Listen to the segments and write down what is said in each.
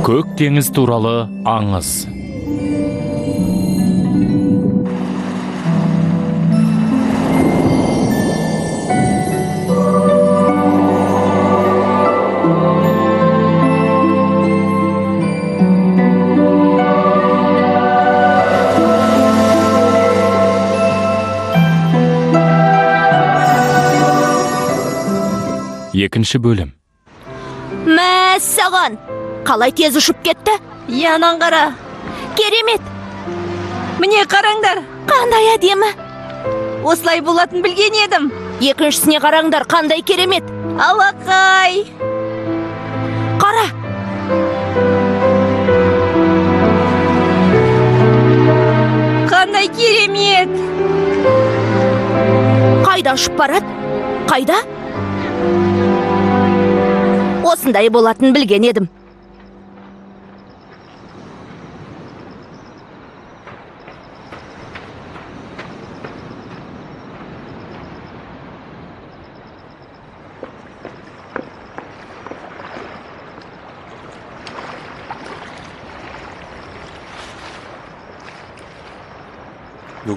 Көк теңіз туралы аңыз. Екінші бөлім. Мәссаған! Қалай тез ұшып кетті? Янан қара. Керемет! Міне қараңдар. Қандай әдемі! Осылай болатын білген едім. Екіншісіне қараңдар, қандай керемет! Алақай. Қара! Қандай керемет. Қайда ұшып барады? Қайда? Осындай болатын білген едім.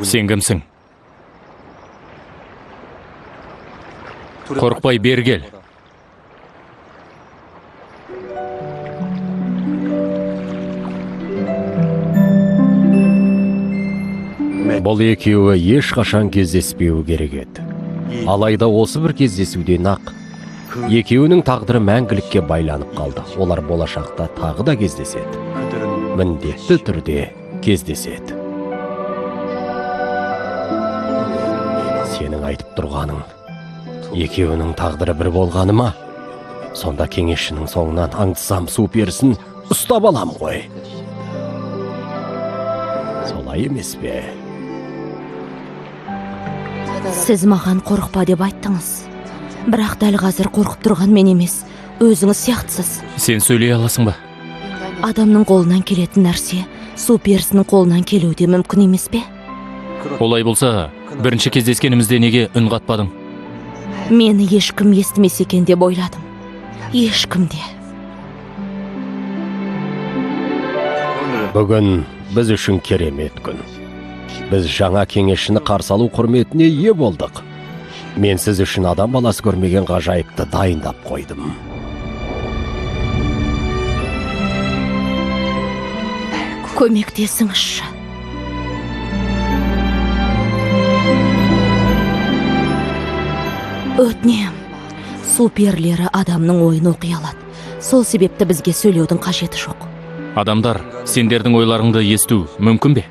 Сен кімсің? Қорықпай бері кел. Бұл екеуі ешқашан кездеспеуі керек еді. Алайда осы бір кездесуден ақ екеуінің тағдыры мәңгілікке байланып қалды. Олар болашақта тағы да кездеседі. Міндетті түрде кездеседі. Сенің айтып тұрғаның екеуінің тағдыры бір болғаны ма? Сонда кеңесшінің соңынан аңдысам су перісін ұстап алам ғой. Солай емес пе? Сіз маған қорықпа деп айттыңыз. Бірақ дәл қазір қорқып тұрған мен емес, өзіңіз сияқтысыз. Сен сөйлей аласың ба? Адамның қолынан келетін нәрсе су перісінің қолынан келуі де мүмкін емес пе? Олай болса, бірінші кездескенімізде неге үн қатпадың? Мені ешкім естімес екен деп ойладым. Ешкім де. Бүгін біз үшін керемет күн. Біз жаңа кеңесшіні қарсы алу құрметіне ие болдық. Мен сіз үшін адам баласы көрмеген ғажайыпты дайындап қойдым. Көмектесіңізші. Өтінем. Су перілері адамның ойын оқи алады. Сол себепті бізге сөйлеудің қажеті жоқ. Адамдар, сендердің ойларыңды есту мүмкін бе?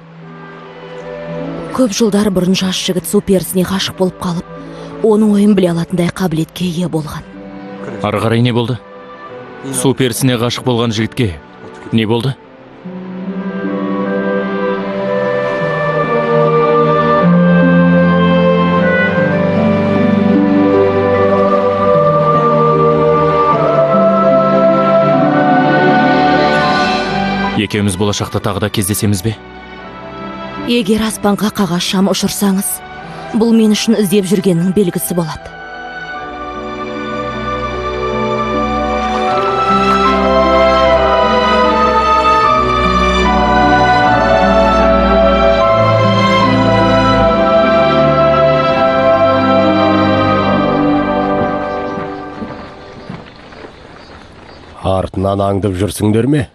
Көп жылдар бұрын жас жігіт су перісіне ғашық болып қалып, оның ойын біле алатындай қабілетке ие болған. Ары қарай не болды? Су перісіне ғашық болған жігітке не болды? Екеуміз болашақта тағы да кездесеміз бе? Егер аспанға қағаз шам ұшырсаңыз, бұл мен үшін іздеп жүргеннің белгісі болады. Артынан аңдып жүрсіңдер ме?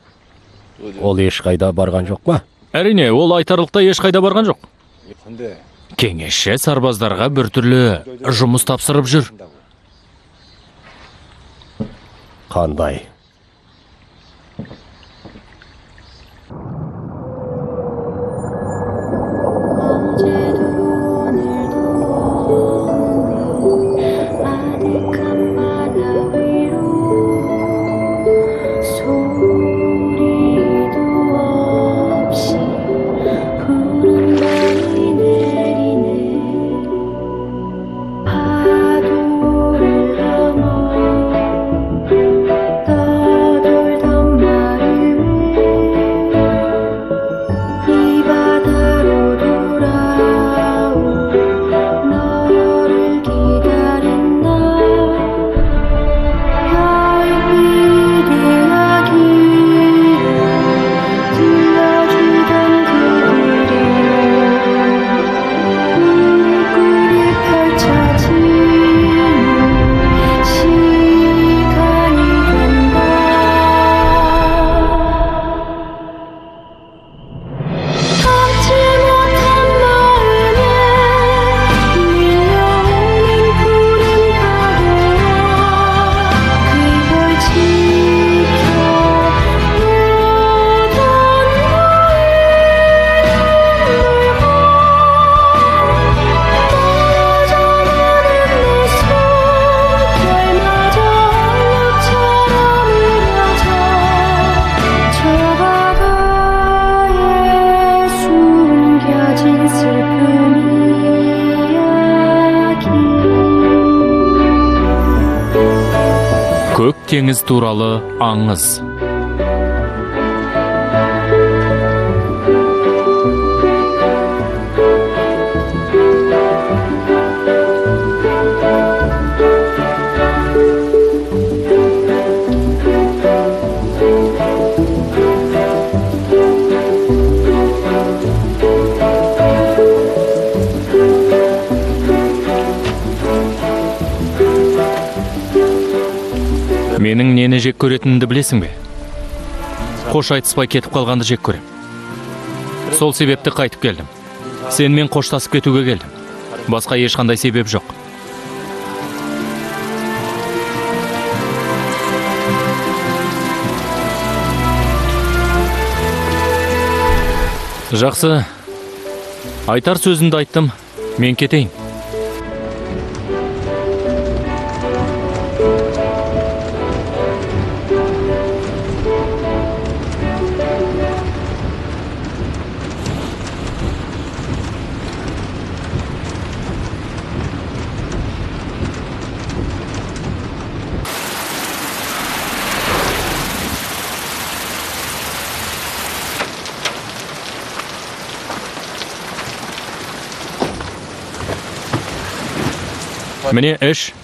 Ол ешқайда барған жоқ па? Әрине, ол айтарлықта ешқайда барған жоқ. Кеңесші сарбаздарға біртүрлі жұмыс тапсырып жүр. Қандай? теңіз туралы аңыз. Менің нені жек көретінімді білесің бе? Қош айтыспай кетіп қалғанды жек көрем. Сол себепті қайтып келдім. Сенімен қоштасып кетуге келдім. Басқа ешқандай себеп жоқ. Жақсы. Айтар сөзімді айттым. Мен кетейін. Міне іш.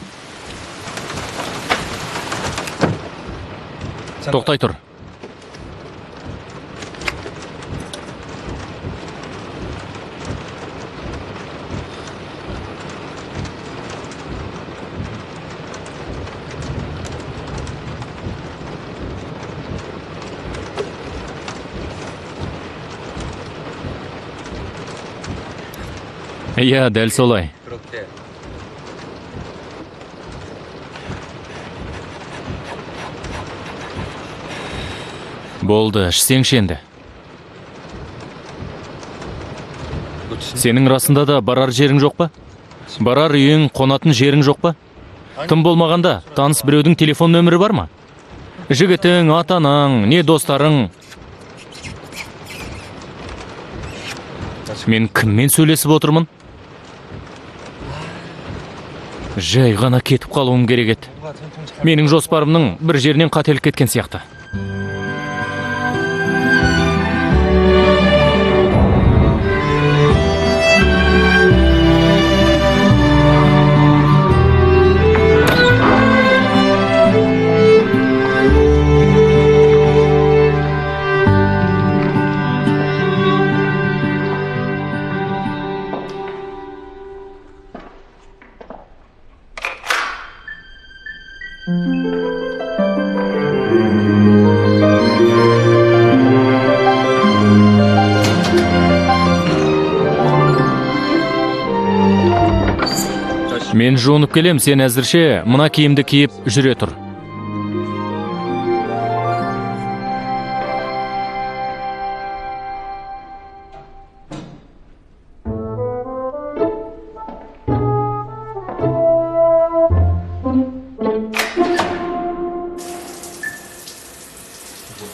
Тоқтай тұр. Иә, дәл солай. Болды, ішсеңші енді. Сенің расында да барар жерің жоқ па? Барар үйің, қонатын жерің жоқ па? Тым болмағанда, таныс біреудің телефон нөмірі бар ма? Жігітің, атанаң, не достарың? Мен кіммен сөйлесіп отырмын? Жай ғана кетіп қалуым керек еді. Менің жоспарымның бір жерінен қателік кеткен сияқты. Мен жуынып келем, сен әзірше мына киімді киіп жүре тұр.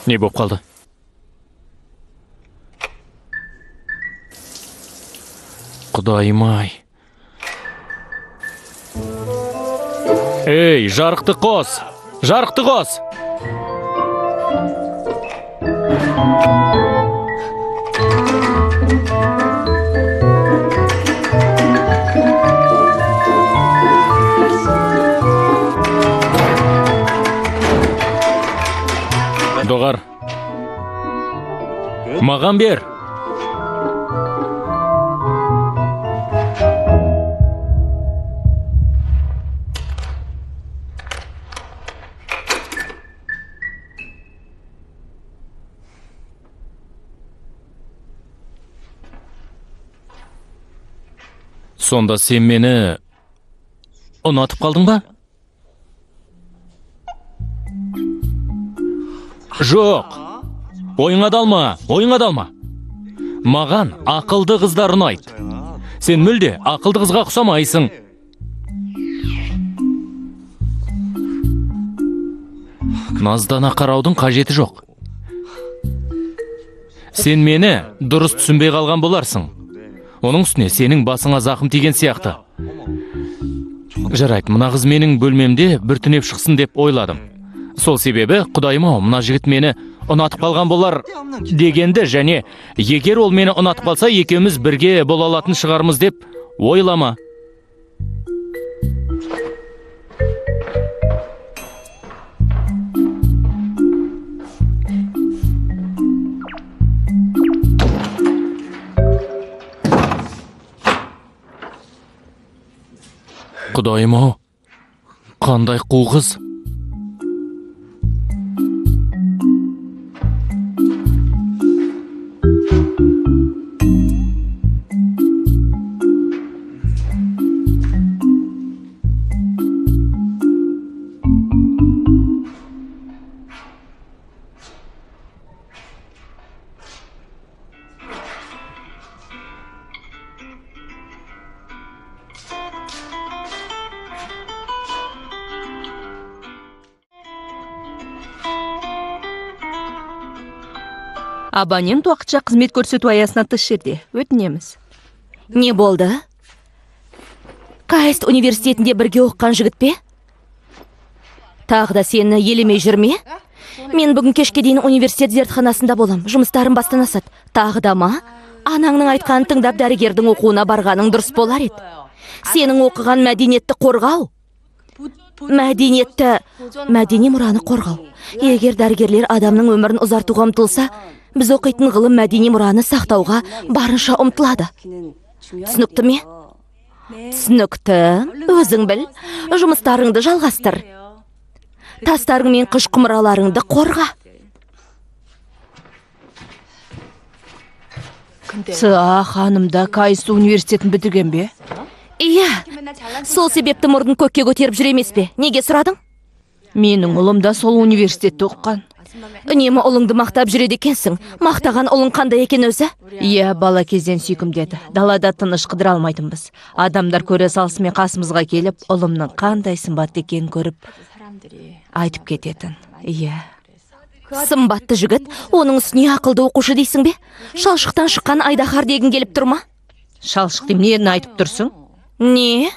Не боп қалды? Құдайым-ай. Ей, жарықты қос! Жарықты қос! Доғар. Маған бер. Сонда сен мені ұнатып қалдың ба? Жоқ. Ойыңа далма, ойыңа далма. Маған ақылды қыздар ұнайды. Сен мүлде ақылды қызға ұқсамайсың. Наздана қараудың қажеті жоқ. Сен мені дұрыс түсінбей қалған боларсың. Оның үстіне сенің басыңа зақым тиген сияқты. Жарайды, мына қыз менің бөлмемде бір түнеп шықсын деп ойладым. Сол себебі құдайым-ау, мына жігіт мені ұнатып қалған болар дегенді, және егер ол мені ұнатып қалса, екеуміз бірге бола алатын шығармыз деп ойлама. Құдайым-ау, қандай қу қыз. Абонент уақытша қызмет көрсету аясына тыс жерде. Өтінеміз. Не болды? Кайст университетінде бірге оққан жігіт пе? Тағы да сені елемей жүрме? Мен бүгін кешке дейін университет зертханасында болам. Жұмыстарым бастан асады. Тағы да ма? Анаңның айтқанын тыңдап дәрігердің оқуына барғаның дұрыс болар еді. Сенің оқыған мәдениетті қорғау. Мәдени мұраны қорғау. Егер дәрігерлер адамның өмірін ұзартуға ұмтылса, біз оқитын ғылым мәдени мұраны сақтауға барынша ұмтылады. Түсінікті ме? Түсінікті. Өзің біл, жұмыстарыңды жалғастыр. Тастарың мен қыш құмыраларыңды қорға. Ханымда Кайст университетін бітірген бе? Иә, сол себепті мұрнын көкке көтеріп жүр емес пе? Неге сұрадың? Менің ұлым да сол университетті оққан. Үнемі ұлыңды мақтап жүреді екенсің. Мақтаған ұлың қандай екен өзі? Иә, бала кезден сүйкімдеді. Далада тыныш қыдыра алмайтынбыз. Адамдар көре салысымен қасымызға келіп, ұлымның қандай сымбатты екенін көріп айтып кететін. Иә. Сымбатты жігіт, оның үстіне ақылды оқушы дейсің бе? Шалшықтан шыққан айдаһар дегің келіп тұрма? Шалшық дейм, нені айтып тұрсың? Не?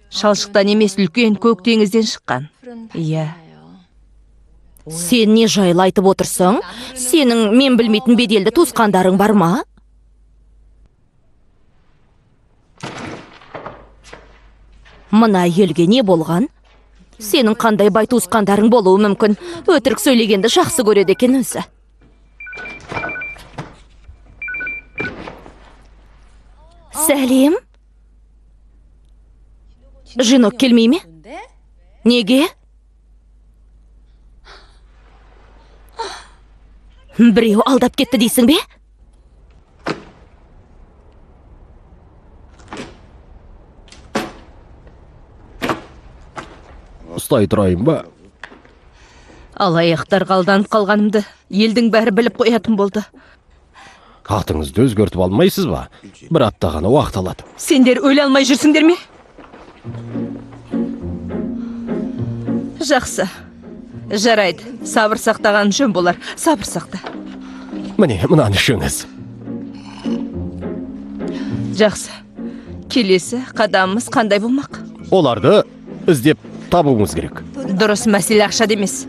Шалшықтан емес, үлкен көк теңізден шыққан. Иә. Сен не жайлы айтып отырсың? Сенің мен білмейтін беделді туысқандарың бар ма? Мына елге не болған? Сенің қандай бай туысқандарың болуы мүмкін. Өтірік сөйлегенді жақсы көреді екен өзі. Сәлем. Жинок келмей ме? Неге? Біреу алдап кетті дейсің бе? Ұстай тұрайын ба? Алаяқтар қалданып қалғанымды елдің бәрі біліп қоятын болды. Атыңызды өзгертіп алмайсыз ба? Бір апта ғана уақыт алады. Сендер өле алмай жүрсіңдер ме? Жақсы. Жарайды. Сабыр сақтаған жөн болар. Сабыр сақта. Міне, мынаны ішіңіз. Жақсы. Келесі қадамымыз қандай болмақ? Оларды іздеп табуыңыз керек. Дұрыс, мәселе ақша емес.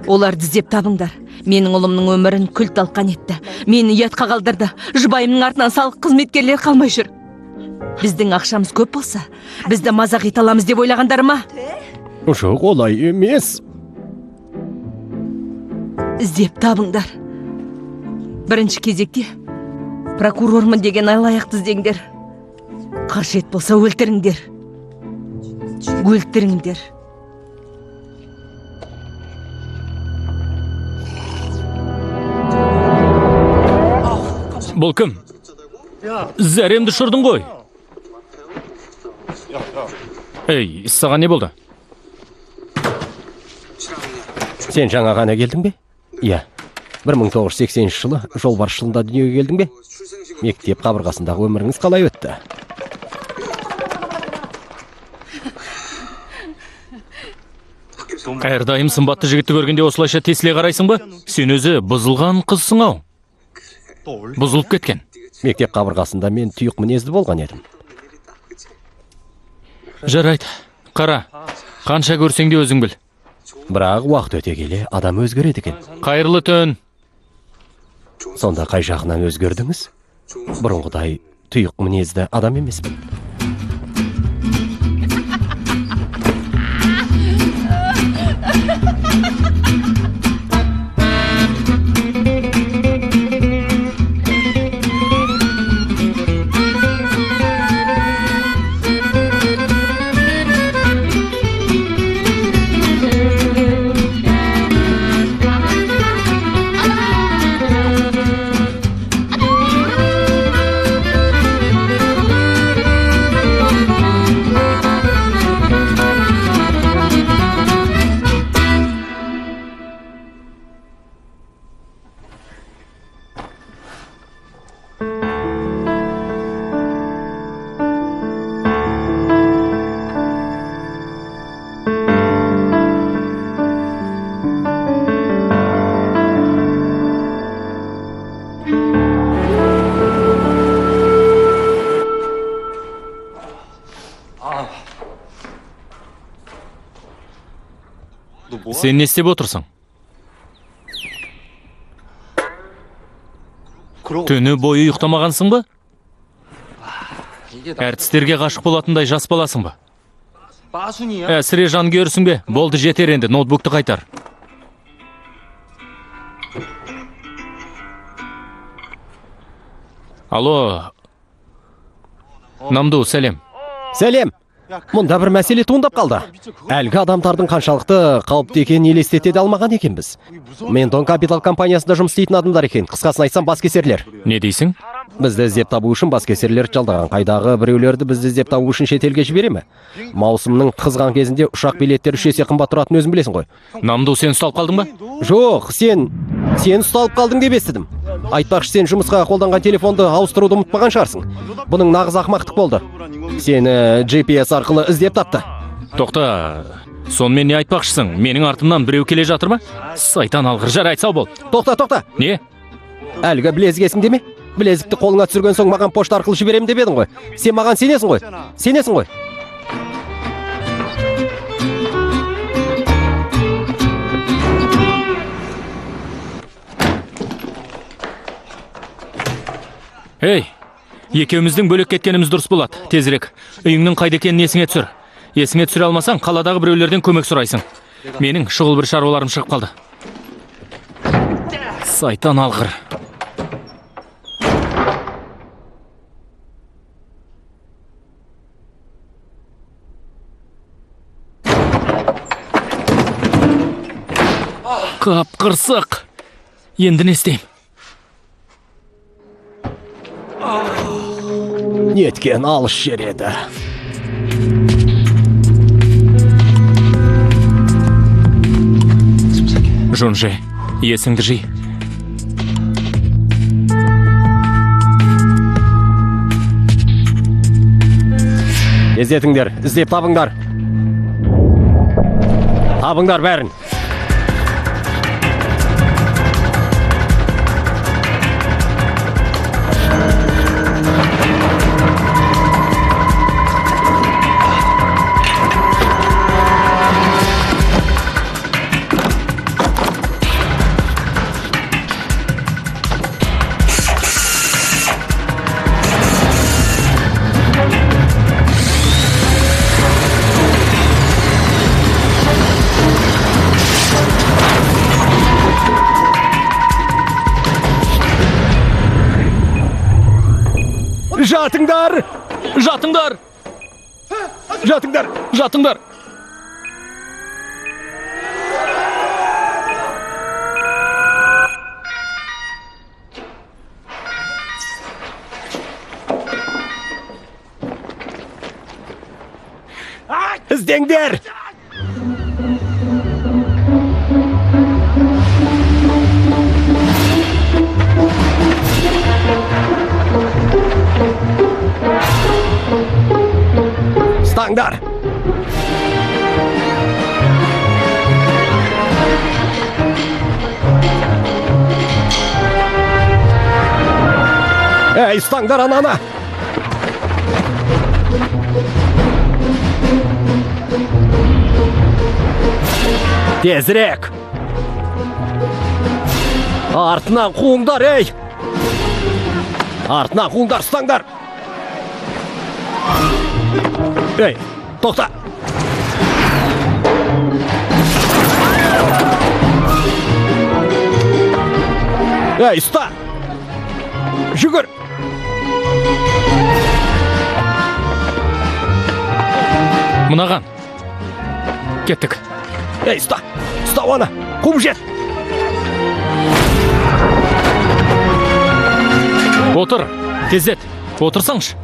Оларды іздеп табыңдар. Менің ұлымның өмірін күл талқан етті. Мені ұятқа қалдырды. Жұбайымның артынан салық қызметкерлер қалмай жүр. Біздің ақшамыз көп болса, бізді мазақ ете аламыз деп ойлағандар ма? Жоқ, олай емес. Іздеп табыңдар. Бірінші кезекте прокурормын деген алаяқты іздеңдер. Қажет болса өлтіріңдер. Өлтіріңдер. Бұл кім? Зәремді ұшырдың ғой. Ей, саған не болды? Сен жаңа ғана келдің бе? Иә. 1980 жылы жолбарысшылында дүниеге келдің бе? Мектеп қабырғасындағы өміріңіз қалай өтті? Әрдайым сымбатты жігітті көргенде осылайша тесіле қарайсың ба? Сен өзі бұзылған қызсың ау. Бұзылып кеткен. Мектеп қабырғасында мен тұйық мінезді болған едім. Жарайды. Қара, қанша көрсең де өзің біл. Бірақ уақыт өте келе адам өзгереді екен. Қайырлы түн. Сонда қай жағынан өзгердіңіз? Бұрынғыдай тұйық мінезді адам емеспін. Сен не істеп отырсың? Түні бойы ұйықтамағансың ба? Әртістерге ғашық болатындай жас баласың ба? Әсіре жанға өрсің бе? Болды, жетер енді, ноутбукты қайтар. Алло. Намду, сәлем. Сәлем! Мұнда бір мәселе туындап қалды. Әлгі адамдардың қаншалықты қауіпті екенін елестете алмаған екенбіз. Ментон Капитал компаниясында жұмыс істейтін адамдар екен. Қысқасын айтсам, баскесерлер. Не дейсің? Бізді іздеп табу үшін баскесерлер жалдаған. Қайдағы біреулерді бізді іздеп табу үшін шетелге жібере ме? Маусымның қызған кезінде ұшақ билеттері 3 есе қымбат тұратын өзің білесің ғой. Намду, сен ұсталып қалдың ба? Жоқ, сен ұсталып қалдың деп естідім. Айтпақшы, сен жұмысқа қолданған телефонды ауыстыруды ұмытпаған шығарсың. Бұның нағыз ақымақтық болды. Сені GPS арқылы іздеп тапты. Тоқта, сонымен не айтпақшысың? Менің артымнан біреу келе жатыр ма? Сайтан алғыр, жар айтсау бол. Тоқта. Не? Әлгі білезік есіңде ме? Білезікті қолыңа түсірген соң маған пошта арқылы жіберем деп едің ғой. Сен маған сенесің ғой? Сенесің ғой? Ей, екеуміздің бөлек кеткеніміз дұрыс болады. Тезірек. Үйіңнің қайда екенін есіңе түсір. Есіңе түсіре алмасаң, қаладағы біреулерден көмек сұрайсың. Менің шұғыл бір шаруаларым шығып қалды. Сайтан алғыр. Қап-қырсық. Енді не істеймін? Неткен алыс жер еді. Жунжи, есіңді жи. Іздетіңдер, іздеп табыңдар. Табыңдар бәрін. Жатыңдар! Жатыңдар! Жатыңдар! Жатыңдар! Іздеңдер! Стаңдар! Ей, стаңдар ананы! Тезірек! Артынан қуыңдар, ей! Артынан қуыңдар, ұстаңдар! Ей, тоқта! Ей, ұста! Жүгір! Мынаған. Кеттік. Ей, ұста! Ұста оны! Қуып жет! Отыр, тездет. Отырсаңшы.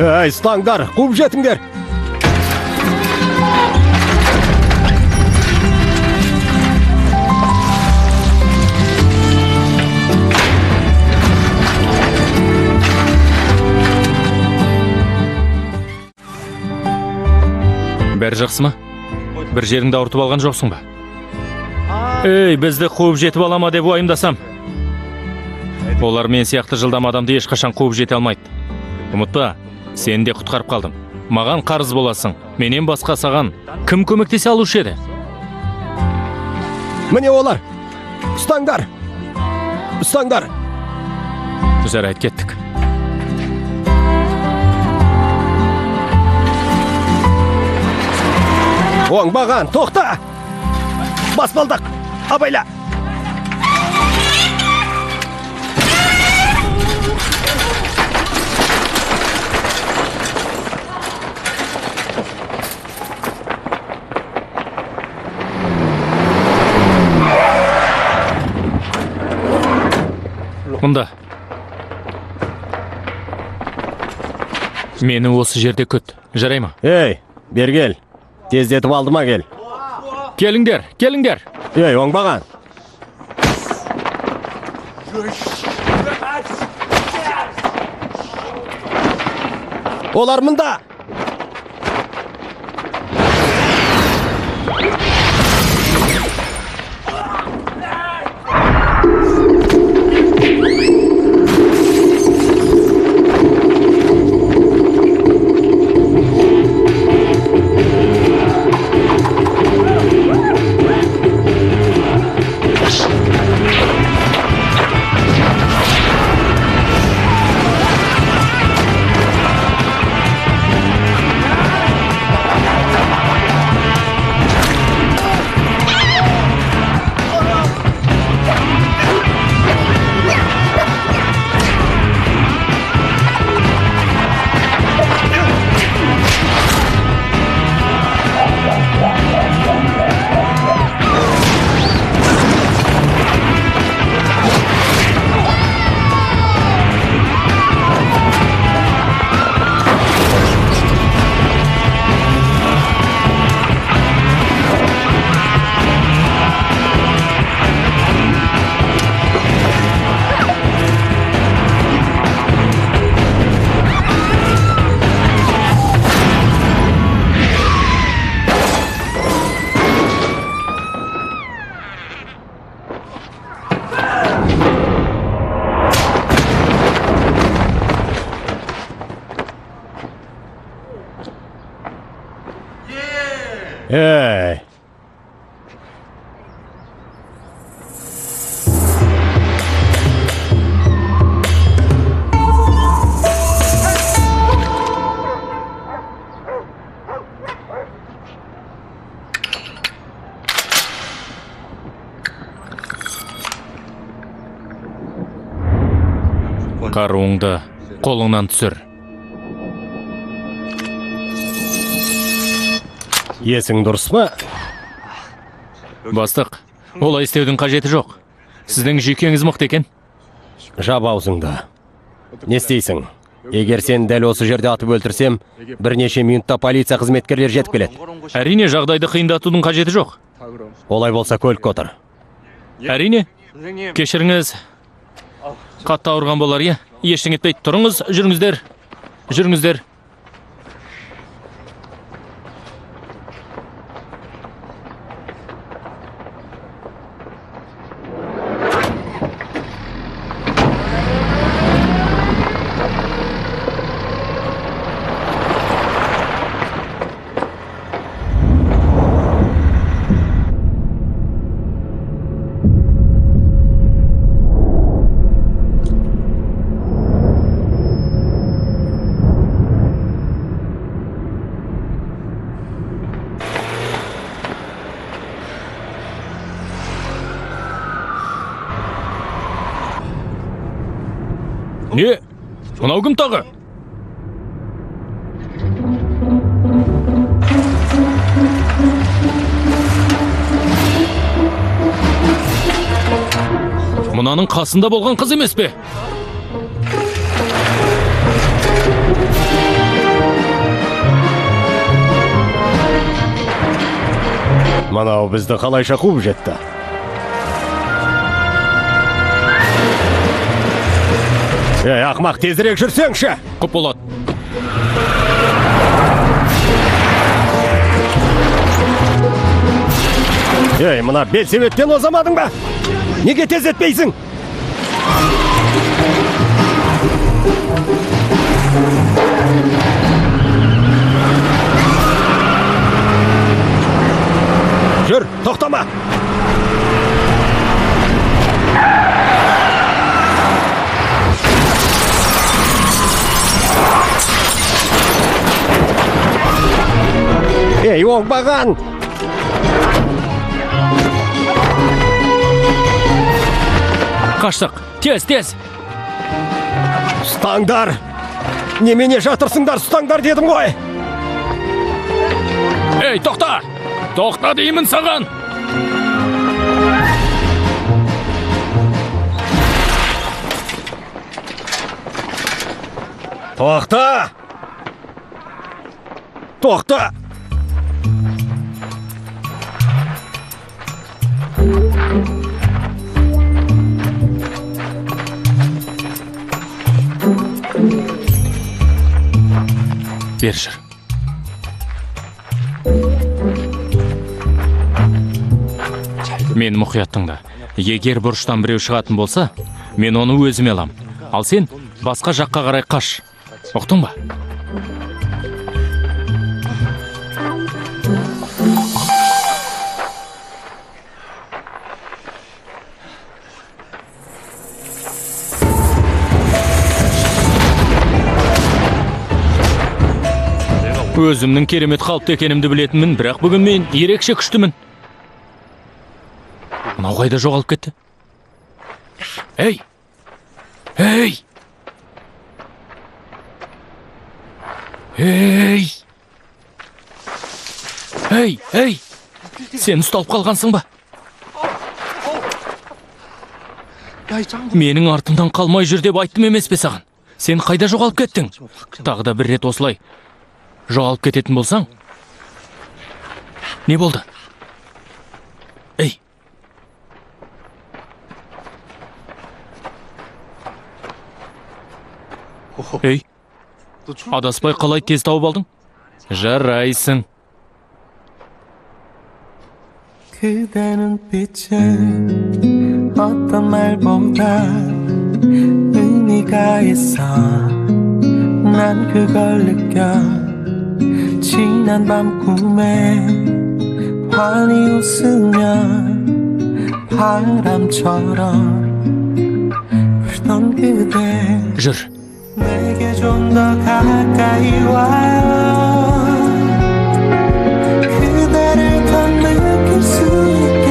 Ей, ұстаңдар! Қуып жетіңдер! Бәрі жақсы ма? Бір жеріңді ауыртып алған жоқсың ба? Ей, бізді қуып жетіп алама деп уайымдасам. Олар мен сияқты жылдам адамды ешқашан қуып жете алмайды. Ұмытпа, сені де құтқарып қалдым. Маған қарыз боласың. Менен басқа саған кім көмектесе алушы еді? Міне олар! Ұстаңдар! Ұстаңдар! Жарайды, кеттік. Оңбаған, тоқта! Баспалдақ! Абайла! Мұнда. Мені осы жерде күт. Жарай ма? Ей, бергел. Тездетіп алдыма кел. Келіңдер, келіңдер. Ей, оңбаған. Олар мұнда. 에이. Қаруыңды қолыңнан түсір. Есің дұрыс па? Бастық, олай істеудің қажеті жоқ. Сіздің жүйкеңіз мықты екен. Жап аузыңды. Не істейсің? Егер сен дәл осы жерде атып өлтірсем, бірнеше минутта полиция қызметкерлері жетіп келеді. Әрине, жағдайды қиындатудың қажеті жоқ. Олай болса көлікке отыр. Әрине, кешіріңіз. Қатты ауырған болар, е? Ештеңе етпейді. Тұрыңыз, жүріңіздер. Жүріңіздер. Не? Мынау кім тағы? Мынаның қасында болған қыз емес пе? Мынау бізді қалайша қуып жетті. Ей, ақмақ, тезірек жүрсеңші! Құп болады. Ей, мына белсебеттен озамадың ба? Неге тездетпейсің? Жүр, тоқтама! Ей, оңбаған! Қаштық, тез, тез! Ұстаңдар! Немене жатырсыңдар, ұстаңдар дедім ғой! Ей, тоқта! Тоқта деймін саған! Тоқта! Тоқта! Бер жүр. Мен мұқият тыңда. Егер бұрыштан біреу шығатын болса, мен оны өзіме алам. Ал сен басқа жаққа қарай қаш. Ұқтың ба? Өзімнің керемет қалыпты екенімді білетінмін, бірақ бүгін мен ерекше күштімін. Мынау қайда жоғалып кетті? Ей! Ей! Ей! Ей! Ей! Сен ұсталып қалғансың ба? Менің артымдан қалмай жүр деп айттым емес пе саған? Сен қайда жоғалып кеттің? Тағы да бір рет осылай жоғалып кететін болсаң? Не болды? Ей! Ей! Адаспай қалай тез тауып алдың? Жарайсың. 그대는 빛은 어떤 말보다 의미가 있어 난 그걸 느껴 지난 밤 꿈에 환히 웃으면 바람처럼 불던 그대 жүр. 내게 좀 더 가까이 와요 그대를 더 느낄 수 있게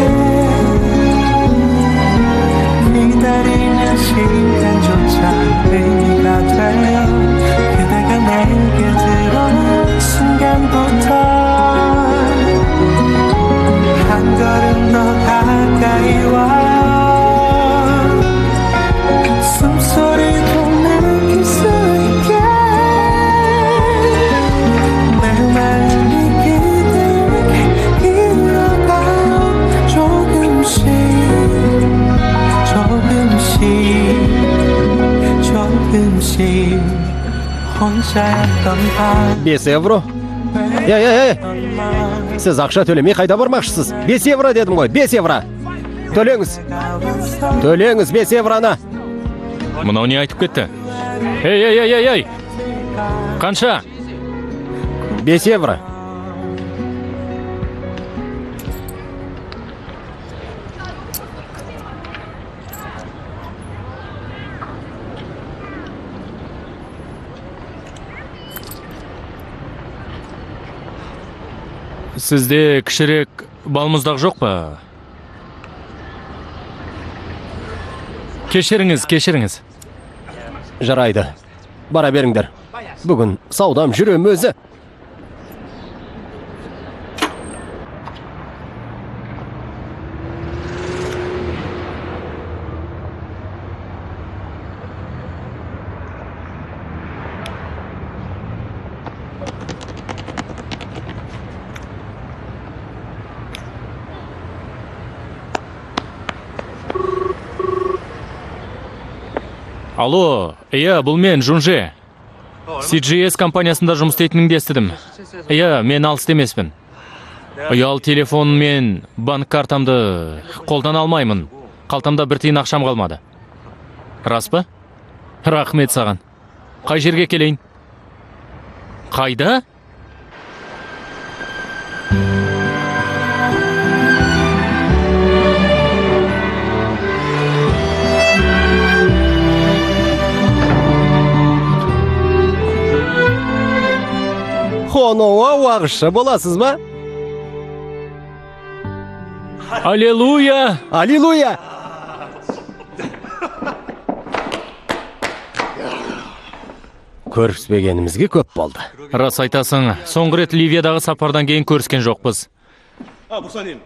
기다리는 시간조차 의미가 돼요 그대가 내게 들어온 순간부터 한 걸음 더 가까이 와요 숨소리도 느낄 수 있게 내 마음이 그대에게 흘러가요 조금씩 혼자였던 밤 5 евро. Ей, сіз ақша төлемей қайда бармақшысыз? 5 евро дедім ғой, 5 евро. Төлеңіз 5 евроны. Мынау не айтып кетті? Ей! Қанша? 5 евро. Сізде кішірек балмұздақ жоқ па? Кешіріңіз. Жарайды. Бара беріңдер. Бүгін саудам жүрем өзі. Алло, бұл мен Жунже. CGS компаниясында жұмыс істейтініңді естідім. Мен алыс емеспін. Ұялы телефон мен банк картамды қолдана алмаймын. Қалтамда бір тиын ақшам қалмады. Рас па? Рахмет саған. Қай жерге келейін? Қайда? Хонуа уағызшы боласыз ба? Аллилуйя! Аллилуйя! Көріспегенімізге көп болды. Рас айтасың, соңғы рет Ливиядағы сапардан кейін көріскен жоқпыз.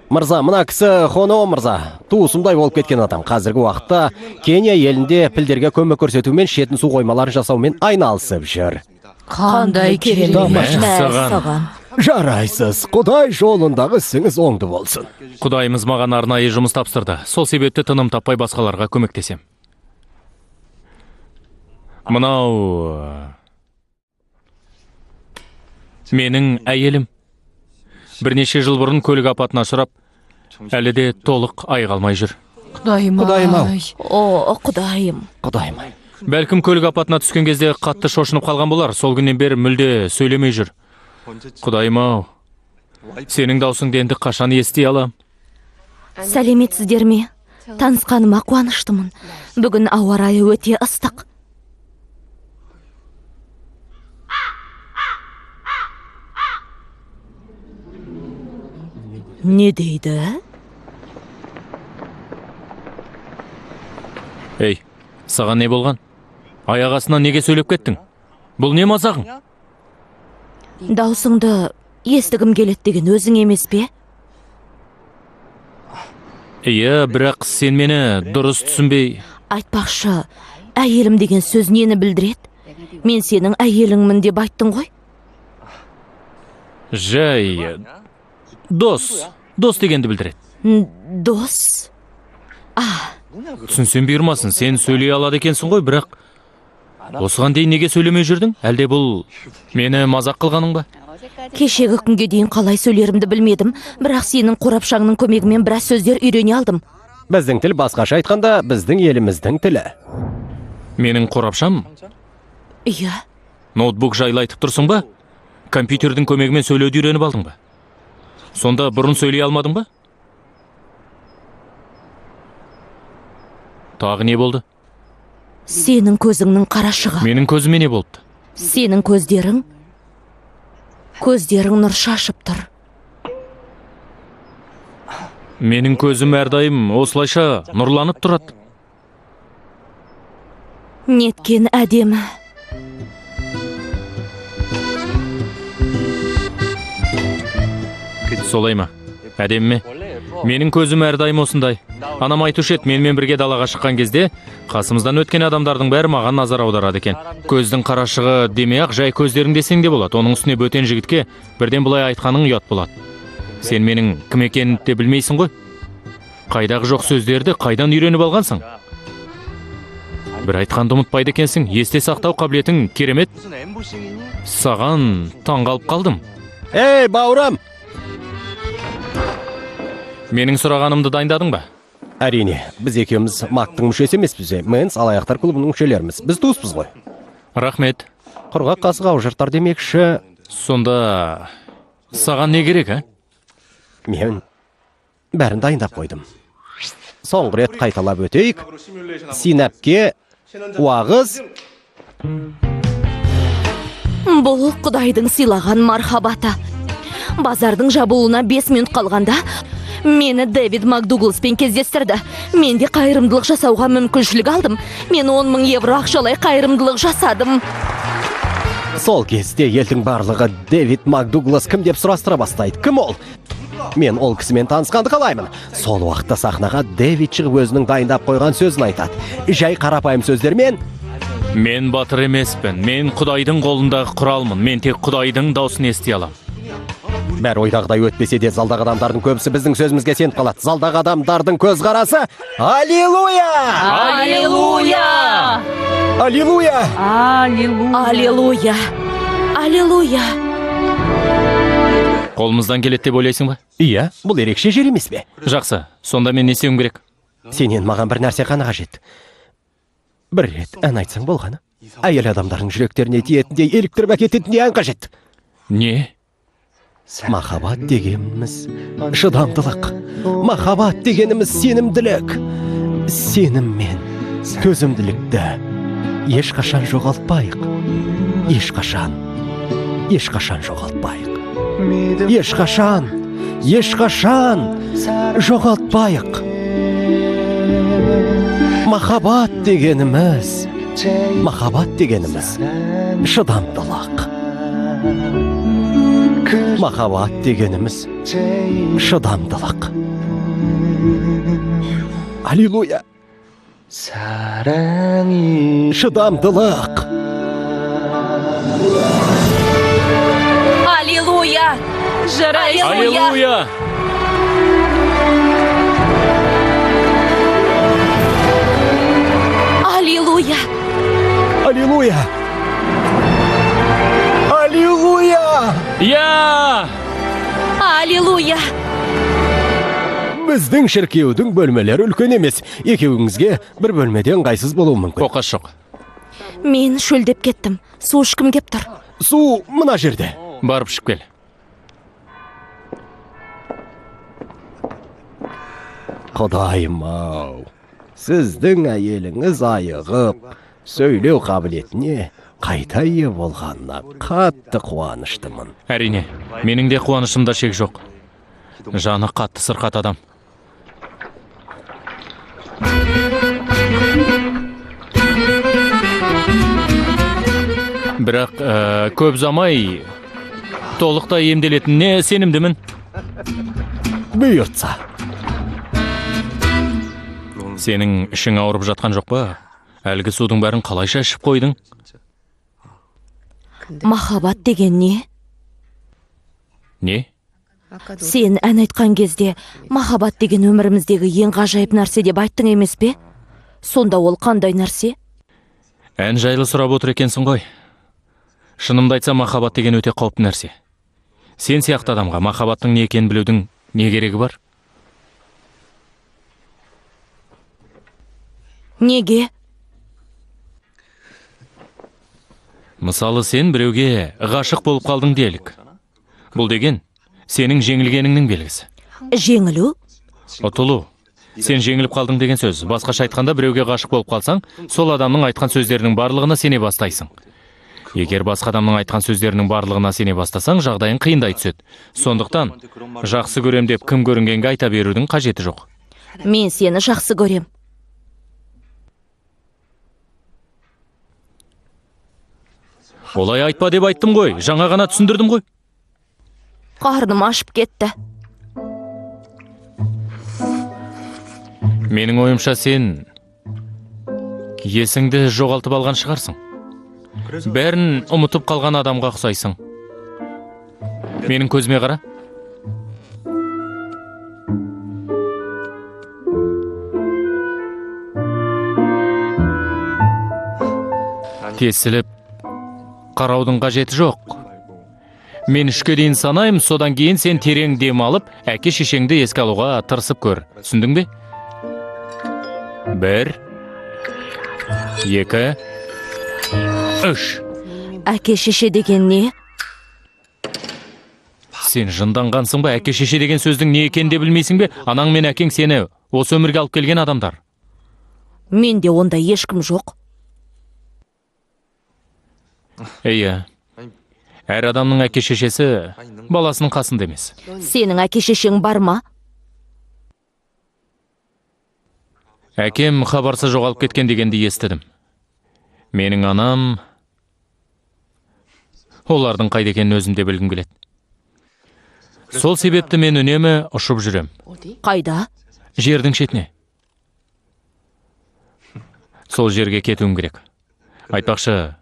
Мырза, мына кісі Хоно мырза, туысымдай болып кеткен адам. Қазіргі уақытта Кения елінде пілдерге көмек көрсетумен шетін су қоймаларын жасаумен айналысып жүр. Қандай керемет. Саған. Жарайсыз, Құдай жолындағы ісіңіз оңды болсын. Құдайымыз маған арнайы жұмыс тапсырды. Сол себепті тыным таппай басқаларға көмектесем. Мынау менің әйелім. Бірнеше жыл бұрын көлік апатына ұшырап, әлі де толық айыға алмай жүр. Құдайым-ай. Құдайым. Бәлкім көлік апатына түскен кезде қатты шошынып қалған болар. Сол күннен бері мүлде сөйлемей жүр. Құдайым-ау, сенің даусыңды енді қашан ести алам? Сәлеметсіздер ме? Танысқаныма қуаныштымын. Бүгін ауа райы өте ыстық. Не дейді? Ей, саған не болған? Аяқ астынан неге сөйлеп кеттің? Бұл не мазағың? Даусыңды естігім келеді деген өзің емес пе? Бірақ сен мені дұрыс түсінбей... Айтпақшы, әйелім деген сөз нені білдіреді? Мен сенің әйеліңмін деп айттың ғой? Жай... Дос дегенді білдіреді. Дос? Түсінсен бұйырмасын, сен сөйлей алады екенсің ғой, бірақ... Осыған дейін неге сөйлемей жүрдің? Әлде бұл мені мазақ қылғаның ба? Кешегі күнге дейін қалай сөйлерімді білмедім, бірақ сенің қорапшаңның көмегімен біраз сөздер үйрене алдым. Біздің тіл басқаша айтқанда, біздің еліміздің тілі. Менің қорапшам? Иә. Ноутбук жайлы айтып тұрсың ба? Компьютердің көмегімен сөйлеуді үйреніп алдың ба? Сонда бұрын сөйлей алмадың ба? Тағы не болды? Сенің көзіңнің қарашығы. Менің көзіме не болыпты? Сенің көздерің нұр шашып тұр. Менің көзім әрдайым осылайша нұрланып тұрады. Неткен әдемі. Солай ма? Әдемі ме? Менің көзім әрдайым осындай. Анам айтушы еді, менімен бірге далаға шыққан кезде қасымыздан өткен адамдардың бәрі маған назар аударады екен. Көздің қарашығы демей-ақ жай көздерің десең де болады. Оның үстіне бөтен жігітке бірден бұлай айтқаның ұят болады. Сен менің кім екенімді де білмейсің ғой. Қайдағы жоқ сөздерді қайдан үйреніп алғансың? Бір айтқанды ұмытпайды екенсің. Есте сақтау қабілетің керемет. Саған таңғалып қалдым. Ей, бауырым! Менің сұрағанымды дайындадың ба? Әрине, біз екеуміз мактың мүшесі емеспіз, Мэнс алаяқтар клубының мүшелеріміз. Біз туыспыз ғой. Рахмет. Құрғақ қазық жыртар демекші. Сонда саған не керек, а? Мен бәрін дайындап қойдым. Соңғы рет қайталап өтейік. Синапке уағыз. Бұл Құдайдың сыйлаған мархабаты. Базардың жабылуына 5 минут қалғанда мені Дэвид МакДугласпен кездестірді. Мен де қайырымдылық жасауға мүмкіншілік алдым. Мен 10 000 евро ақшалай қайырымдылық жасадым. Сол кезде елдің барлығы Дэвид МакДуглас кім деп сұрастыра бастайды. Кім ол? Мен ол кісімен танысқанды қалаймын. Сол уақытта сахнаға Дэвид шығып өзінің дайындап қойған сөзін айтады. Жай қарапайым сөздермен: Мен батыр емеспін. Мен Құдайдың қолындағы құралмын. Мен тек Құдайдың даусын ести алам. Бәрі ойдағыдай өтпесе де, залдағы адамдардың көбісі біздің сөзімізге сеніп қалады. Залдағы адамдардың көзқарасы: Аллилуйя! Аллилуйя! Аллилуйя! Аллилуйя! Аллилуйя! Қолымыздан келеді деп ойлайсың ба? Иә, бұл ерекше жер емес пе? Жақсы. Сонда мен не істеуім керек? Сенен маған бір нәрсе қана қажет. Бір рет ән айтсаң болғаны. Әйел адамдардың жүректеріне тиетіндей, еліктіріп әкететіндей ән қажет. Не? Махаббат дегеніміз шыдамдылық. Махаббат дегеніміз сенімділік. Сенім мен төзімділікті ешқашан жоғалтпайық. Ешқашан жоғалтпайық. Ешқашан жоғалтпайық. Махаббат дегеніміз шыдамдылық. Махаббат дегеніміз шыдамдылық. Аллилуйя! Шыдамдылық. Аллилуйя! Аллилуйя! Аллилуйя! Аллилуйя! Аллилуйя! Я! Аллилуйя! Біздің шіркеудің бөлмелері үлкен емес. Екеуіңізге бір бөлмеден қайсыз болуы мүмкін. Оқас жоқ. Мен шөлдеп кеттім. Су ішкім кеп тұр. Су мына жерде. Барып ішіп кел. Құдайым-ау, сіздің әйеліңіз айығып, сөйлеу қабілетіне қайта ие болғанына қатты қуаныштымын. Әрине, менің де қуанышымда шек жоқ. Жаны қатты сырқат адам. Бірақ көп замай толықтай емделетініне сенімдімін. Бұйыртса. Сенің ішің ауырып жатқан жоқ па? Әлгі судың бәрін қалайша ішіп қойдың? Махаббат деген не? Не? Сен ән айтқан кезде махаббат деген өміріміздегі ең ғажайып нәрсе деп айттың емес пе? Сонда ол қандай нәрсе? Ән жайлы сұрап отыр екенсің ғой. Шынымды айтсам, махаббат деген өте қауіпті нәрсе. Сен сияқты адамға махаббаттың не екенін білудің не керегі бар? Неге? Мысалы, сен біреуге ғашық болып қалдың делік. Бұл деген сенің жеңілгеніңнің белгісі. Жеңілу? Ұтылу. Сен жеңіліп қалдың деген сөз. Басқаша айтқанда, біреуге ғашық болып қалсаң, сол адамның айтқан сөздерінің барлығына сене бастайсың. Егер басқа адамның айтқан сөздерінің барлығына сене бастасаң, жағдайың қиындай түседі. Сондықтан, жақсы көрем деп кім көрінгенге айта берудің қажеті жоқ. Мен сені жақсы көрем. Олай айтпа деп айттым ғой, жаңа ғана түсіндірдім ғой. Қарным ашып кетті. Менің ойымша сен есіңді жоғалтып алған шығарсың. Бәрін ұмытып қалған адамға ұқсайсың. Менің көзіме қара. Тесіліп қараудың қажеті жоқ. Мен үшке дейін санайым, содан кейін сен терең дем алып, әке шешеңді еске алуға тырысып көр. Түсіндің бе? 1, 2, 3. Әке шеше деген не? Сен жынданғансың ба? Әке шеше деген сөздің не екенін де білмейсің бе? Анаң мен әкең сені осы өмірге алып келген адамдар. Менде онда ешкім жоқ. Иә. Әр адамның әке шешесі баласының қасында емес. Сенің әке шешең бар ма? Әкем хабарсыз жоғалып кеткен дегенді естідім. Менің анам... Олардың қайда екенін өзім де білгім келеді. Сол себепті мен үнемі ұшып жүрем. Қайда? Жердің шетіне. Сол жерге кетуім керек. Айтпақшы,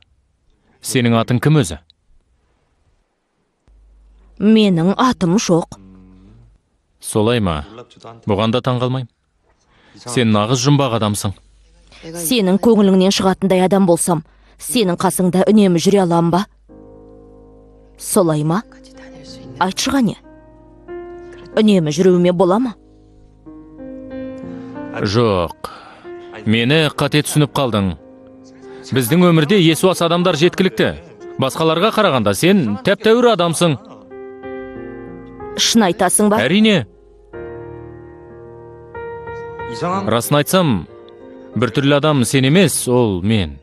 сенің атың кім өзі? Менің атым жоқ. Солай ма? Бұған да таңғалмайым. Сен нағыз жұмбақ адамсың. Сенің көңіліңнен шығатындай адам болсам, сенің қасыңда үнемі жүре алам ба? Солай ма? Айтшы ғане. Үнемі жүруіме бола ма? Жоқ. Мені қате түсініп қалдың. Біздің өмірде есуас адамдар жеткілікті. Басқаларға қарағанда сен тәп-тәуір адамсың. Шын айтасың ба? Әрине. Расын айтсам, біртүрлі адам сен емес, ол мен.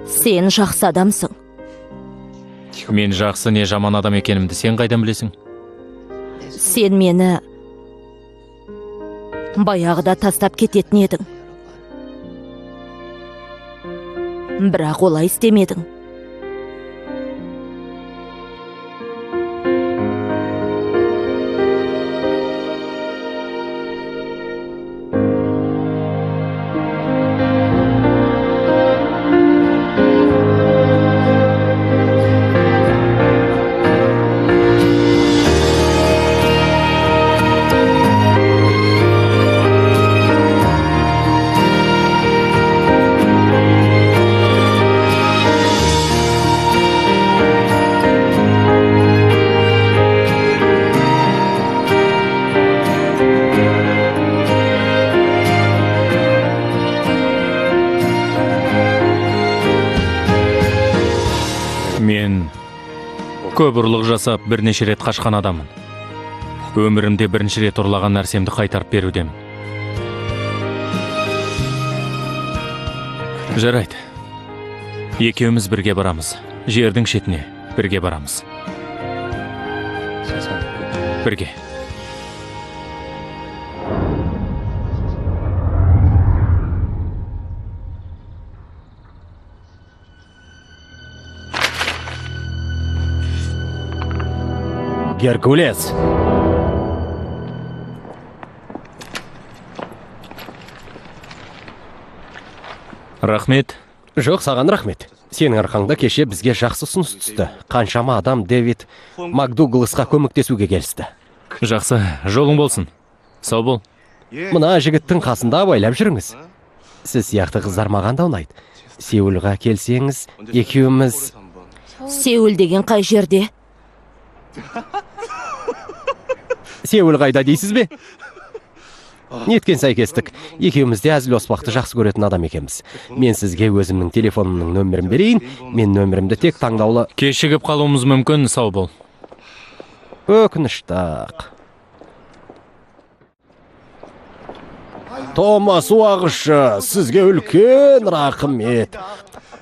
Сен жақсы адамсың. Мен жақсы не жаман адам екенімді сен қайдан білесің? Сен мені баяғыда тастап кететін едің. Бірақ олай істемедің. Мен көп ұрлық жасап бірнеше рет қашқан адамын. Өмірімде бірінші рет ұрлаған нәрсемді қайтарып берудемін. Жарайды. Екеуміз бірге барамыз. Жердің шетіне бірге барамыз. Бірге. Геркулес. Рахмет. Жоқ, саған рахмет. Сенің арқаңда кеше бізге жақсы ұсыныс түсті. Қаншама адам Дэвид Макдугласқа көмектесуге келісті. Жақсы, жолың болсын. Сау бол. Мына жігіттің қасында байлап жүріңіз. Сіз сияқты қыздар маған да ұнайды. Сеулға келсеңіз, екеуміз... Сеул деген қай жерде? Сеул қайда дейсіз бе? Неткен сәйкестік. Екеуміз де әзіл оспақты жақсы көретін адам екенбіз. Мен сізге өзімнің телефонымның нөмірін берейін. Мен нөмірімді тек таңдаулы... Кешігіп қалуымыз мүмкін, сау бол. Өкінішті ақ. Томас Уағызшы, сізге үлкен рақмет.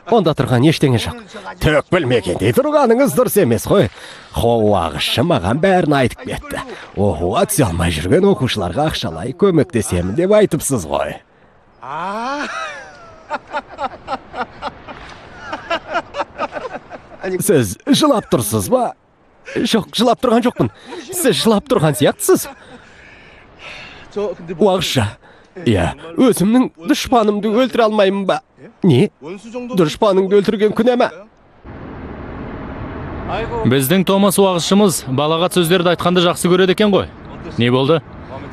Онда тұрған ештеңе жоқ. Төк білмегенде тұрғаныңыз дұрыс емес қой. Уағызшы маған бәрін айтып кетті. Оқуға түсе алмай жүрген оқушыларға ақшалай көмектесемін деп айтыпсыз ғой. Сіз жылап тұрсыз ба? Жоқ, жылап тұрған жоқпын. Сіз жылап тұрған сияқтысыз. Уағызшы, өзімнің дұшпанымды өлтіре алмаймын ба? Не? Дұшпаныңды өлтірген күнә ма? Біздің Томас Уағызшымыз балағат сөздерді айтқанды жақсы көреді екен ғой. Не болды?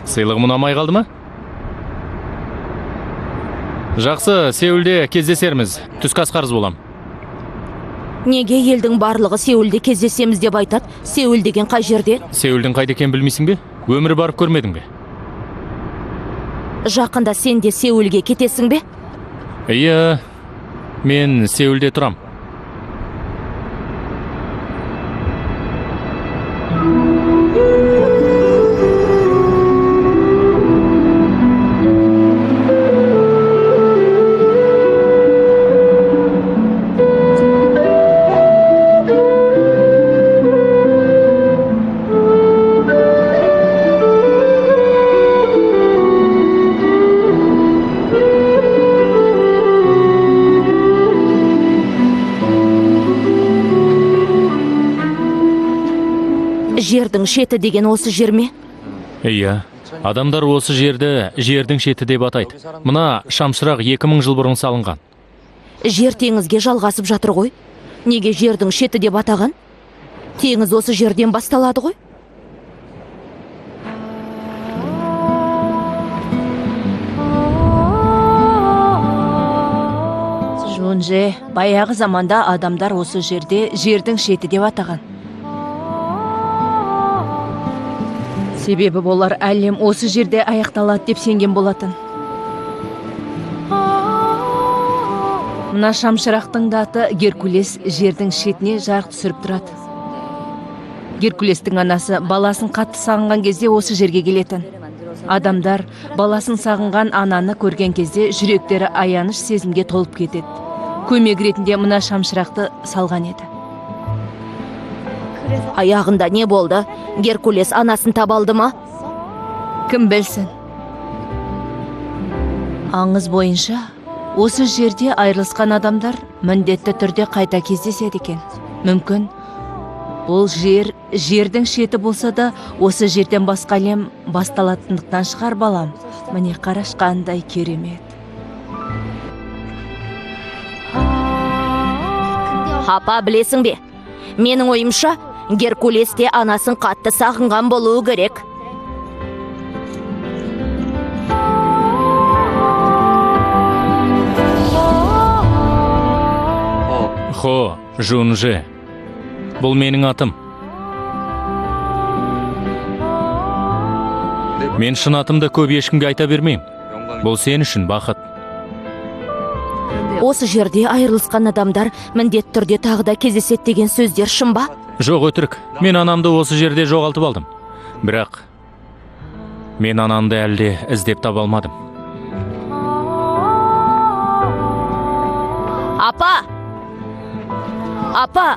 Сыйлығым ұнамай қалды ма? Жақсы, Сеулде кездесерміз. Түскі асқарыз болам. Неге елдің барлығы Сеулде кездесеміз деп айтады? Сеул деген қай жерде? Сеулдің қайда екенін білмейсің бе? Өмір барып көрмедің бе? Жақында сен де Сеулге кетесің бе? Иә, мен Сеулде тұрам. Жердің шеті деген осы жер ме? Иә, адамдар осы жерді жердің шеті деп атайды. Мына шамшырақ 2000 жыл бұрын салынған. Жер теңізге жалғасып жатыр ғой. Неге жердің шеті деп атаған? Теңіз осы жерден басталады ғой. Жунже, баяғы заманда адамдар осы жерде жердің шеті деп атаған. Себебі болар әлем осы жерде аяқталады деп сенген болатын. Мына шамшырақтың да аты Геркулес жердің шетіне жарық түсіріп тұрады. Геркулестің анасы баласын қатты сағынған кезде осы жерге келетін. Адамдар баласын сағынған ананы көрген кезде жүректері аяныш сезімге толып кетеді. Көмек ретінде мына шамшырақты салған еді. Аяғында не болды? Геркулес анасын таба алды ма? Кім білсін? Аңыз бойынша, осы жерде айырылысқан адамдар міндетті түрде қайта кездеседі екен. Мүмкін, бұл жердің шеті болса да, осы жерден басқа әлем басталатындықтан шығар балам. Міне қараш қандай керемет. Апа, білесің бе? Менің ойымша, Геркулес те анасын қатты сағынған болуы керек. Хо, Жунже. Бұл менің атым. Мен шын атымды көп ешкімге айта бермеймін. Бұл сен үшін бақыт. Осы жерде айырылысқан адамдар міндет түрде тағы да кездеседі деген сөздер шын ба? Жоқ, өтірік. Мен анамды осы жерде жоғалтып алдым. Бірақ мен анамды әлде іздеп таба алмадым. Апа! Апа!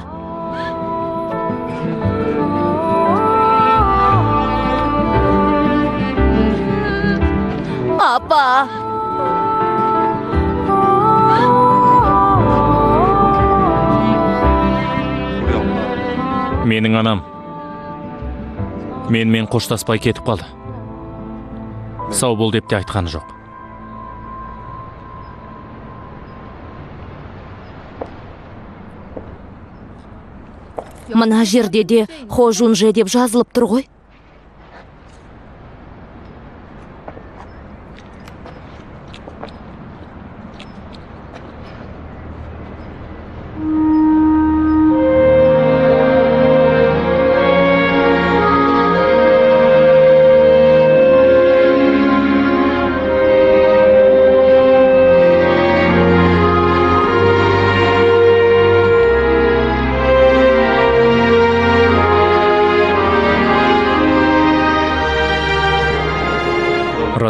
Апа! Менің анам менімен қоштаспай кетіп қалды. Сау бол деп те айтқаны жоқ. Мына жерде де Хо Жунже деп жазылып тұр ғой.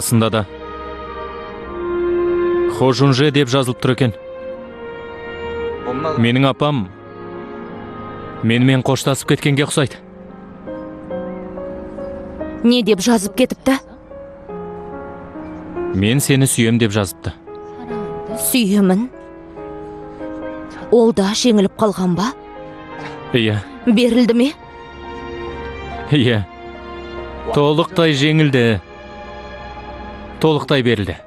расында да Хожунже деп жазылып тұр екен. Менің апам менімен қоштасып кеткенге ұқсайды. Не деп жазып кетіпті? Мен сені сүйем деп жазыпты. Сүйемін. Ол да жеңіліп қалған ба? Иә, Берілді ме? иә. Толықтай жеңілді. Толықтай берілді.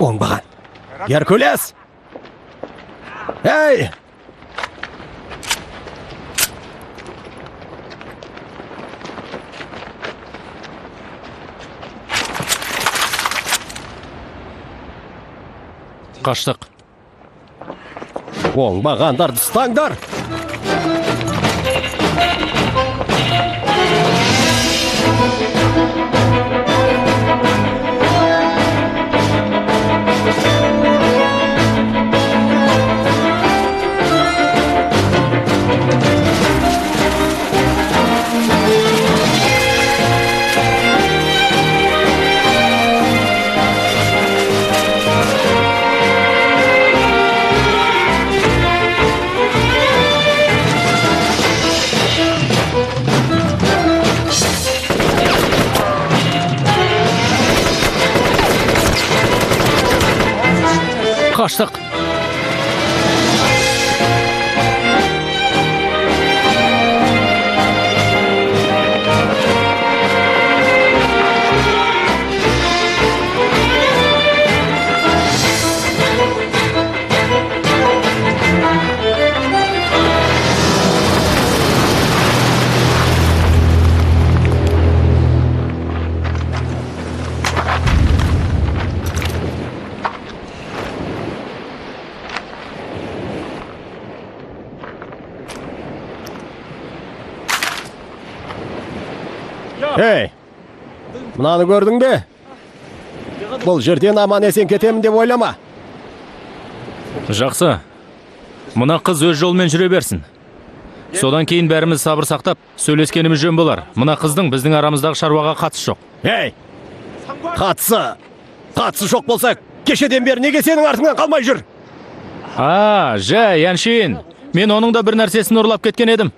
Оңбаған. Геркулес! Ей! Қаштық. Оңбағандарды ұстаңдар! Қаштық. Ей! Мынаны көрдің бе? Бұл жерден аман есен кетемін деп ойлама. Жақсы. Мына қыз өз жолмен жүре берсін. Содан кейін бәріміз сабыр сақтап, сөйлескеніміз жөн болар. Мына қыздың біздің арамыздағы шаруаға қатысы жоқ. Ей! Қатысы жоқ болса, кешеден бері неге сенің артыңнан қалмай жүр? Жай, әншейін. Мен оның да бір нәрсесін ұрлап кеткен едім.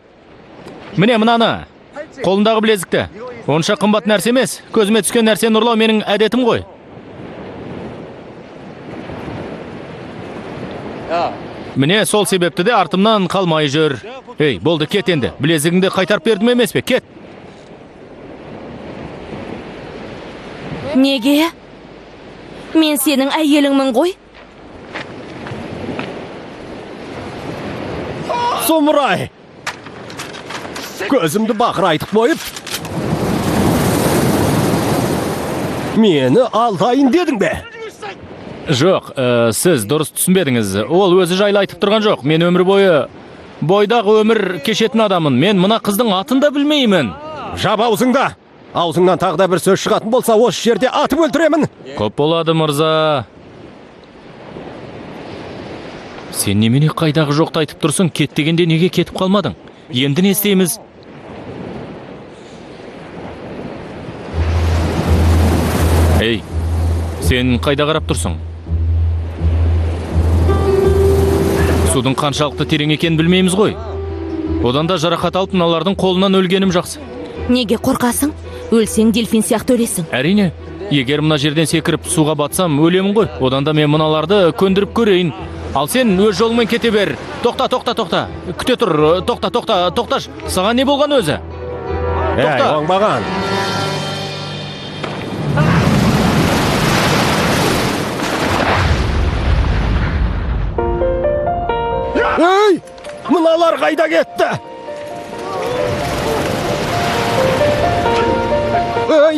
Міне мынаны. Қолындағы білезікті. Онша қымбат нәрсе емес. Көзіме түскен нәрсені ұрлау менің әдетім ғой. Міне сол себепті де артымнан қалмай жүр. Ей, болды, кет енді. Білезігіңді қайтарып бердім емес пе? Кет. Неге? Мен сенің әйеліңмін ғой. Сұмырай! Көзімді бақырайтып қойып, мені алдайын дедің бе? Жоқ, сіз дұрыс түсінбедіңіз. Ол өзі жайлы айтып тұрған жоқ. Мен өмір бойдағы өмір кешетін адамын. Мен мына қыздың атын да білмеймін. Жап аузыңда! Аузыңнан тағы да бір сөз шығатын болса, осы жерде атып өлтіремін. Көп болады, мырза. Сен немене қайдағы жоқты айтып тұрсың? Кет дегенде неге кетіп қалмадың? Енді не істейміз? Ей, сен қайда қарап тұрсың? Судың қаншалықты терең екенін білмейміз ғой. Одан да жарақат алып мыналардың қолынан өлгенім жақсы. Неге қорқасың? Өлсең дельфин сияқты өлесің. Әрине, егер мына жерден секіріп суға батсам өлемін ғой. Одан да мен мыналарды көндіріп көрейін. Ал сен өз жолымен кете бер. Тоқта. Күте тұр. Тоқташ. Саған не болған өзі? Ей, оңбаған. Ей, мыналар қайда кетті?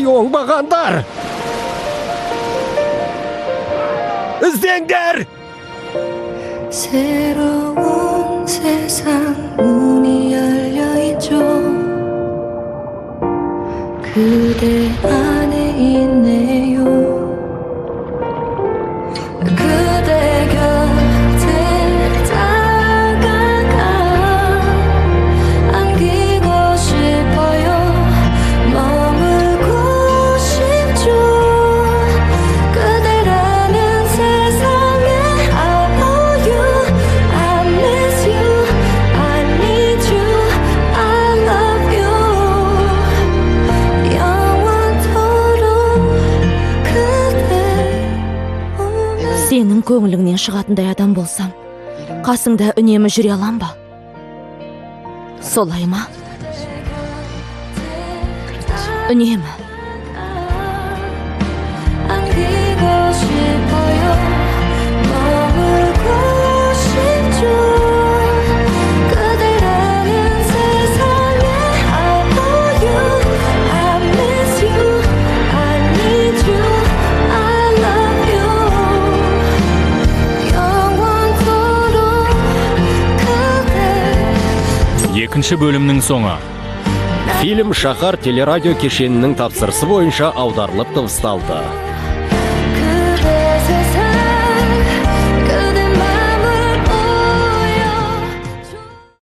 ей оңбағандар! іздеңдер! 새로운 세상 문이 열려 있죠. 그대 안에 있네요. 그대 곁에 다가가 안기고 싶어요. 머물고 싶죠. 그대라는 세상에 I love you, I miss you, I need you, I love you. 영원토록 그대 Сенің көңіліңнен шығатындай адам болсам, қасыңда үнемі жүре алам ба? Солай ма? Үнемі. 안기고 싶어요. 머물고 싶죠. 그대라는 세상에 I love you, I miss you, I need you, I love you. 영원토록 그대. Екінші бөлімнің соңы. Фильм «Шаһар» телерадио кешенінің тапсырысы бойынша аударылып дыбысталды.